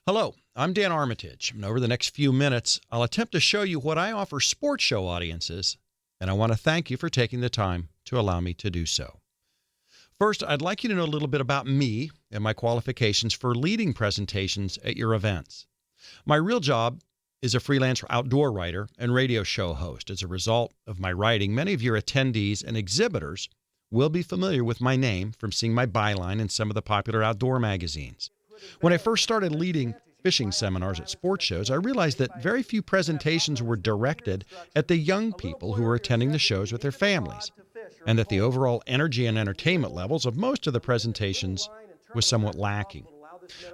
Hello, I'm Dan Armitage, and over the next few minutes, I'll attempt to show you what I offer sports show audiences, and I want to thank you for taking the time to allow me to do so. First, I'd like you to know a little bit about me and my qualifications for leading presentations at your events. My real job is a freelance outdoor writer and radio show host. As a result of my writing, many of your attendees and exhibitors will be familiar with my name from seeing my byline in some of the popular outdoor magazines. When I first started leading fishing seminars at sports shows, I realized that very few presentations were directed at the young people who were attending the shows with their families, and that the overall energy and entertainment levels of most of the presentations was somewhat lacking.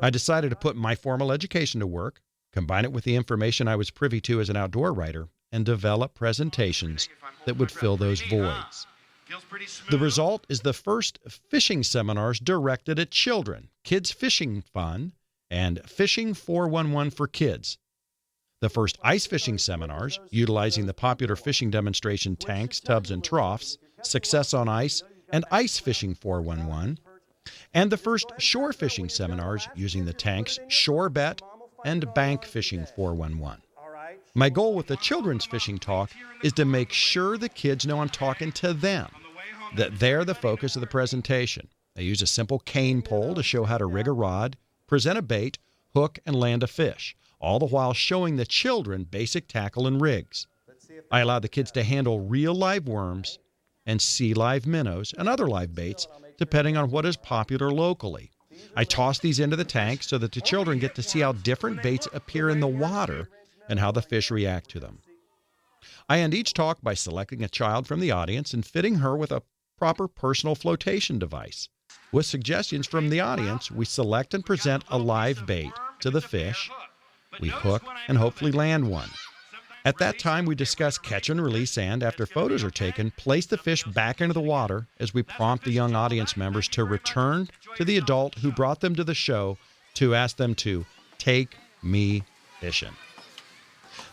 I decided to put my formal education to work, combine it with the information I was privy to as an outdoor writer, and develop presentations that would fill those voids. The result is the first fishing seminars directed at children, Kids Fishing Fun, and Fishing 411 for Kids. The first ice fishing seminars, utilizing the popular fishing demonstration tanks, tubs, and troughs, Success on Ice, and Ice Fishing 411. And the first shore fishing seminars, using the tanks Shore Bet and Bank Fishing 411. My goal with the children's fishing talk is to make sure the kids know I'm talking to them, that they're the focus of the presentation. I use a simple cane pole to show how to rig a rod, present a bait, hook, and land a fish, all the while showing the children basic tackle and rigs. I allow the kids to handle real live worms and sea live minnows and other live baits, depending on what is popular locally. I toss these into the tank so that the children get to see how different baits appear in the water and how the fish react to them. I end each talk by selecting a child from the audience and fitting her with a proper personal flotation device. With suggestions from the audience, we select and present a live bait to the fish. We hook and hopefully land one. At that time, we discuss catch and release and, after photos are taken, place the fish back into the water as we prompt the young audience members to return to the adult who brought them to the show to ask them to take me fishing.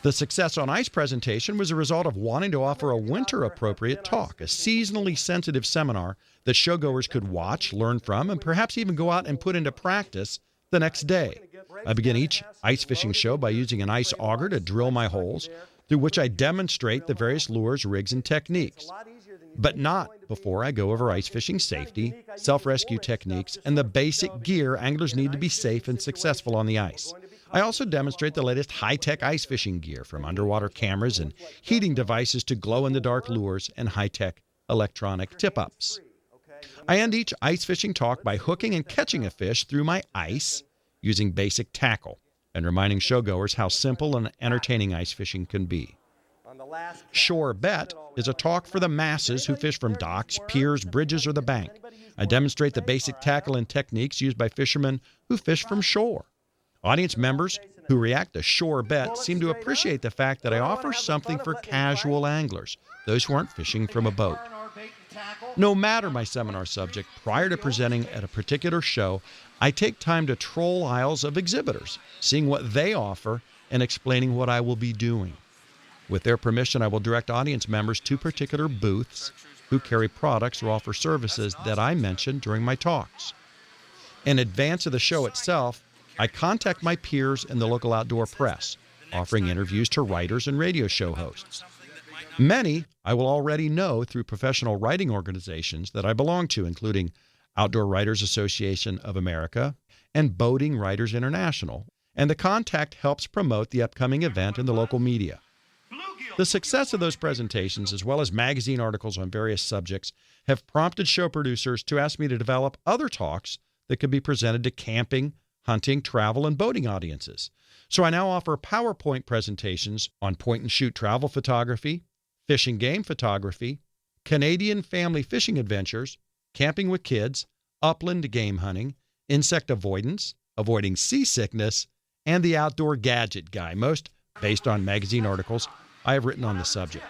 The Success on Ice presentation was a result of wanting to offer a winter-appropriate talk, a seasonally sensitive seminar that showgoers could watch, learn from, and perhaps even go out and put into practice the next day. I begin each ice fishing show by using an ice auger to drill my holes, through which I demonstrate the various lures, rigs, and techniques, but not before I go over ice fishing safety, self-rescue techniques, and the basic gear anglers need to be safe and successful on the ice. I also demonstrate the latest high-tech ice fishing gear, from underwater cameras and heating devices to glow-in-the-dark lures and high-tech electronic tip-ups. I end each ice fishing talk by hooking and catching a fish through my ice using basic tackle and reminding showgoers how simple and entertaining ice fishing can be. Shore Bet is a talk for the masses who fish from docks, piers, bridges, or the bank. I demonstrate the basic tackle and techniques used by fishermen who fish from shore. Audience members who react to Shore Bet seem to appreciate the fact that I offer something for casual anglers, those who aren't fishing from a boat. No matter my seminar subject, prior to presenting at a particular show, I take time to troll aisles of exhibitors, seeing what they offer and explaining what I will be doing. With their permission, I will direct audience members to particular booths who carry products or offer services that I mention during my talks. In advance of the show itself, I contact my peers in the local outdoor press, offering interviews to writers and radio show hosts. Many I will already know through professional writing organizations that I belong to, including Outdoor Writers Association of America and Boating Writers International, and the contact helps promote the upcoming event in the local media. The success of those presentations, as well as magazine articles on various subjects, have prompted show producers to ask me to develop other talks that could be presented to camping, hunting, travel, and boating audiences. So I now offer PowerPoint presentations on point-and-shoot travel photography, fishing game photography, Canadian family fishing adventures, camping with kids, upland game hunting, insect avoidance, avoiding seasickness, and the outdoor gadget guy, most based on magazine articles I have written on the subject.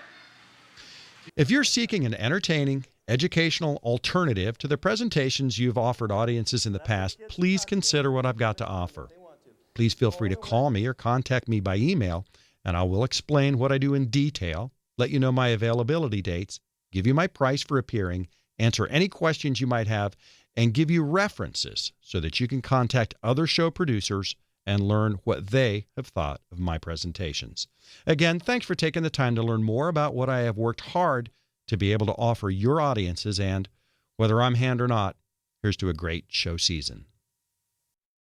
If you're seeking an entertaining, educational alternative to the presentations you've offered audiences in the past, please consider what I've got to offer. Please feel free to call me or contact me by email, and I will explain what I do in detail, let you know my availability dates, give you my price for appearing, answer any questions you might have, and give you references so that you can contact other show producers and learn what they have thought of my presentations. Again, thanks for taking the time to learn more about what I have worked hard to be able to offer your audiences, and whether I'm hand or not, here's to a great show season.